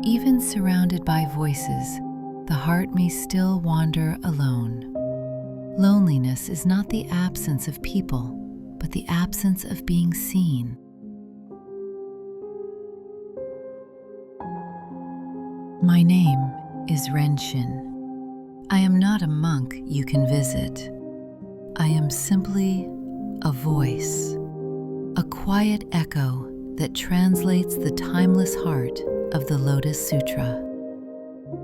Even surrounded by voices, the heart may still wander alone. Loneliness is not the absence of people, but the absence of being seen. My name is Renshin. I am not a monk you can visit. I am simply a voice, a quiet echo that translates the timeless heart of the Lotus Sutra.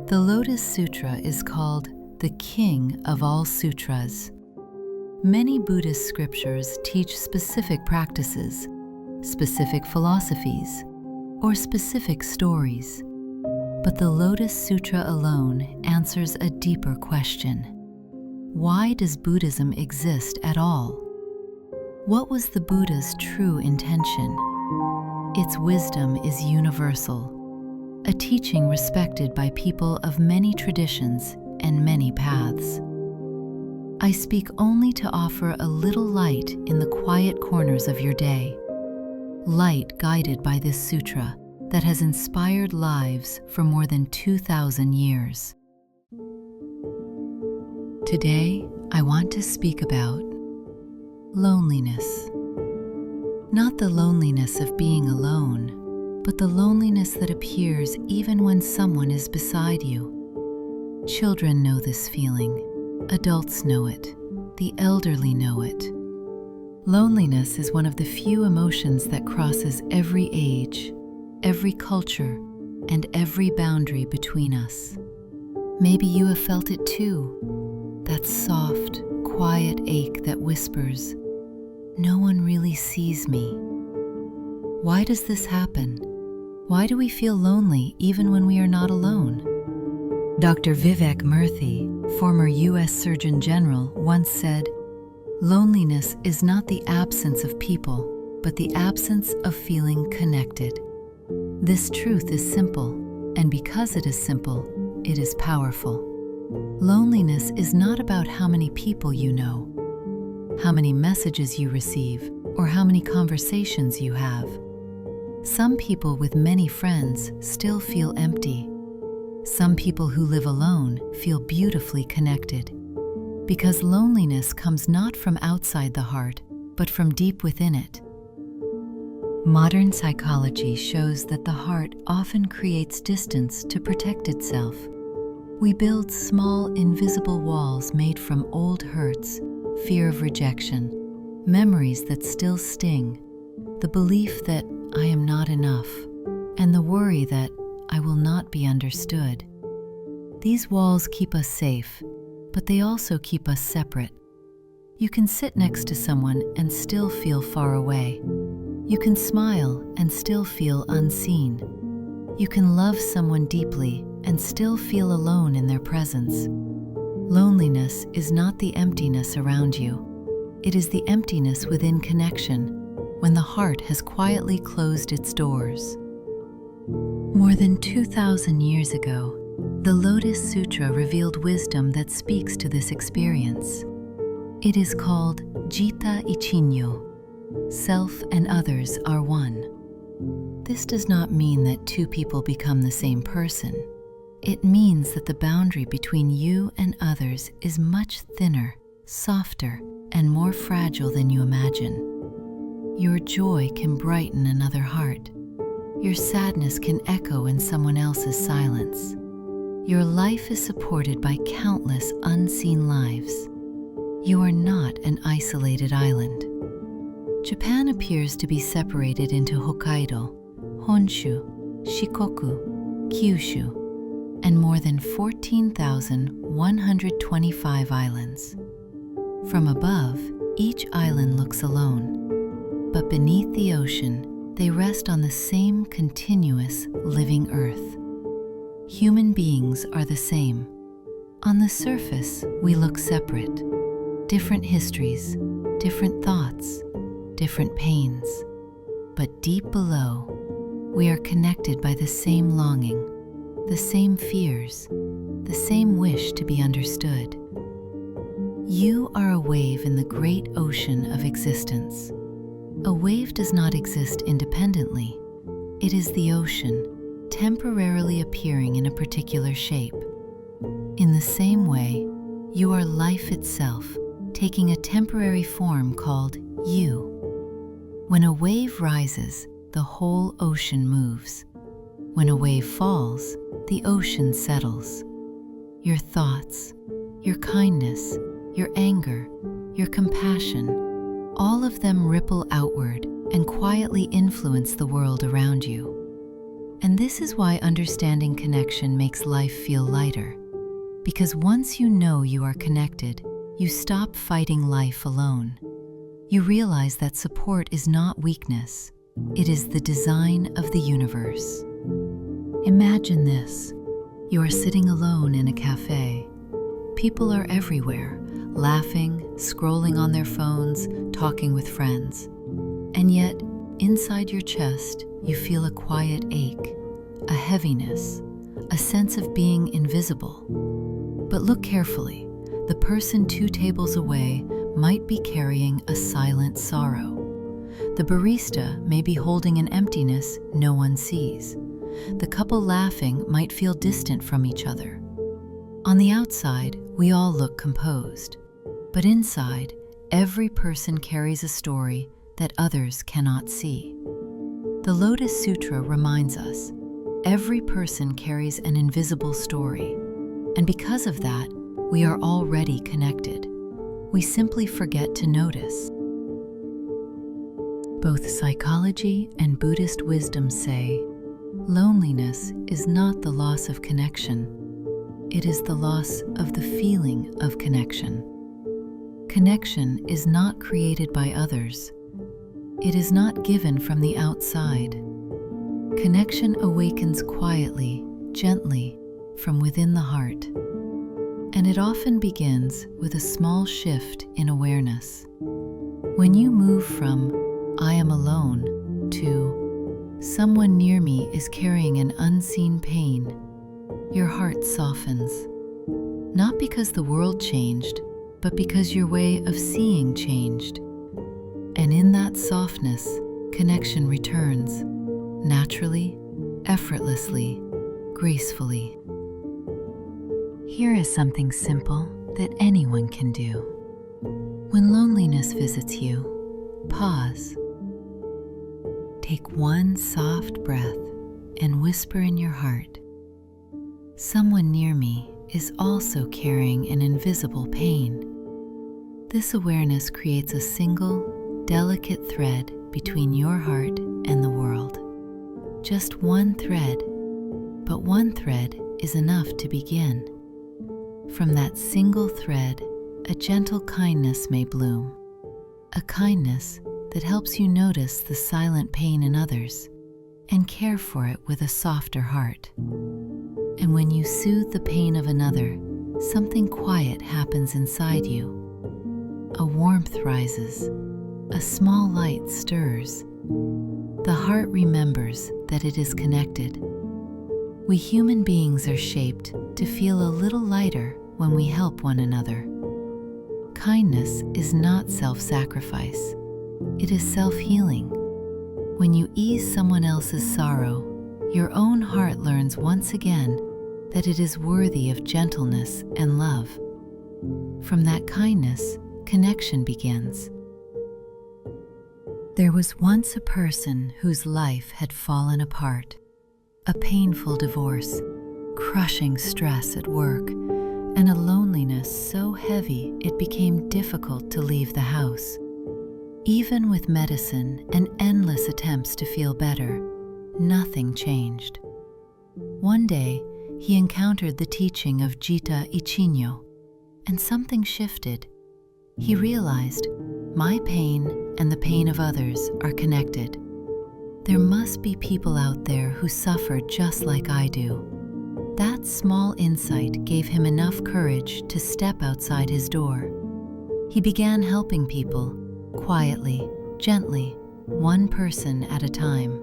The Lotus Sutra is called the King of all sutras. Many Buddhist scriptures teach specific practices, specific philosophies, or specific stories. But the Lotus Sutra alone answers a deeper question. Why does Buddhism exist at all? What was the Buddha's true intention? Its wisdom is universal, a teaching respected by people of many traditions and many paths. I speak only to offer a little light in the quiet corners of your day, light guided by this sutra that has inspired lives for more than 2,000 years. Today, I want to speak about loneliness. Not the loneliness of being alone, but the loneliness that appears even when someone is beside you. Children know this feeling, adults know it, the elderly know it. Loneliness is one of the few emotions that crosses every age, every culture, and every boundary between us. Maybe you have felt it too, that soft, quiet ache that whispers, "No one really sees me." Why does this happen? Why do we feel lonely even when we are not alone? Dr. Vivek Murthy, former US Surgeon General, once said, "Loneliness is not the absence of people, but the absence of feeling connected." This truth is simple, and because it is simple, it is powerful. Loneliness is not about how many people you know, how many messages you receive, or how many conversations you have. Some people with many friends still feel empty. Some people who live alone feel beautifully connected. Because loneliness comes not from outside the heart, but from deep within it. Modern psychology shows that the heart often creates distance to protect itself. We build small, invisible walls made from old hurts, fear of rejection, memories that still sting, the belief that I am not enough, and the worry that I will not be understood. These walls keep us safe, but they also keep us separate. You can sit next to someone and still feel far away. You can smile and still feel unseen. You can love someone deeply and still feel alone in their presence. Loneliness is not the emptiness around you. It is the emptiness within connection, when the heart has quietly closed its doors. More than 2,000 years ago, the Lotus Sutra revealed wisdom that speaks to this experience. It is called Jita Ichinyo. Self and others are one. This does not mean that two people become the same person. It means that the boundary between you and others is much thinner, softer, and more fragile than you imagine. Your joy can brighten another heart. Your sadness can echo in someone else's silence. Your life is supported by countless unseen lives. You are not an isolated island. Japan appears to be separated into Hokkaido, Honshu, Shikoku, Kyushu, and more than 14,125 islands. From above, each island looks alone, but beneath the ocean, they rest on the same continuous living earth. Human beings are the same. On the surface, we look separate. Different histories, different thoughts, different pains. But deep below, we are connected by the same longing, the same fears, the same wish to be understood. You are a wave in the great ocean of existence. A wave does not exist independently. It is the ocean, temporarily appearing in a particular shape. In the same way, you are life itself, taking a temporary form called you. When a wave rises, the whole ocean moves. When a wave falls, the ocean settles. Your thoughts, your kindness, your anger, your compassion, all of them ripple outward and quietly influence the world around you. And this is why understanding connection makes life feel lighter. Because once you know you are connected, you stop fighting life alone. You realize that support is not weakness, it is the design of the universe. Imagine this. You are sitting alone in a cafe. People are everywhere, laughing, scrolling on their phones, talking with friends. And yet, inside your chest, you feel a quiet ache, a heaviness, a sense of being invisible. But look carefully. The person 2 tables away might be carrying a silent sorrow. The barista may be holding an emptiness no one sees. The couple laughing might feel distant from each other. On the outside, we all look composed. But inside, every person carries a story that others cannot see. The Lotus Sutra reminds us, every person carries an invisible story. And because of that, we are already connected. We simply forget to notice. Both psychology and Buddhist wisdom say, loneliness is not the loss of connection. It is the loss of the feeling of connection. Connection is not created by others. It is not given from the outside. Connection awakens quietly, gently, from within the heart. And it often begins with a small shift in awareness. When you move from, I am alone, to, someone near me is carrying an unseen pain, your heart softens. Not because the world changed, but because your way of seeing changed. And in that softness, connection returns, naturally, effortlessly, gracefully. Here is something simple that anyone can do. When loneliness visits you, pause. Take one soft breath and whisper in your heart, someone near me is also carrying an invisible pain. This awareness creates a single, delicate thread between your heart and the world. Just one thread, but one thread is enough to begin. From that single thread, a gentle kindness may bloom, a kindness that helps you notice the silent pain in others and care for it with a softer heart. And when you soothe the pain of another, something quiet happens inside you. A warmth rises, a small light stirs. The heart remembers that it is connected. We human beings are shaped to feel a little lighter when we help one another. Kindness is not self-sacrifice. It is self-healing. When you ease someone else's sorrow, your own heart learns once again that it is worthy of gentleness and love. From that kindness, connection begins. There was once a person whose life had fallen apart. A painful divorce, crushing stress at work, and a loneliness so heavy it became difficult to leave the house. Even with medicine and endless attempts to feel better, nothing changed. One day, he encountered the teaching of Jita Ichino, and something shifted. He realized, my pain and the pain of others are connected. There must be people out there who suffer just like I do. That small insight gave him enough courage to step outside his door. He began helping people, quietly, gently, one person at a time.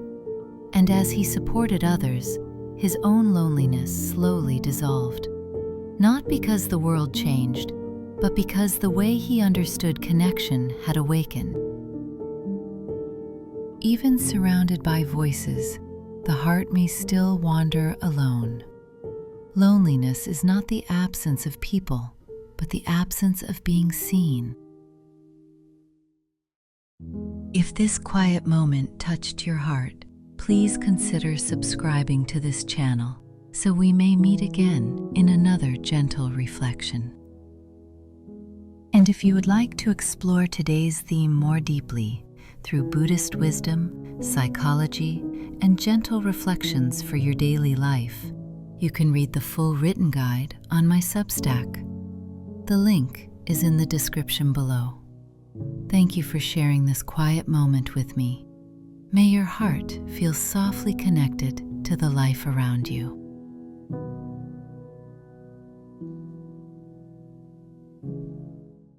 And as he supported others, his own loneliness slowly dissolved. Not because the world changed, but because the way he understood connection had awakened. Even surrounded by voices, the heart may still wander alone. Loneliness is not the absence of people, but the absence of being seen. If this quiet moment touched your heart, please consider subscribing to this channel so we may meet again in another gentle reflection. And if you would like to explore today's theme more deeply through Buddhist wisdom, psychology, and gentle reflections for your daily life, you can read the full written guide on my Substack. The link is in the description below. Thank you for sharing this quiet moment with me. May your heart feel softly connected to the life around you.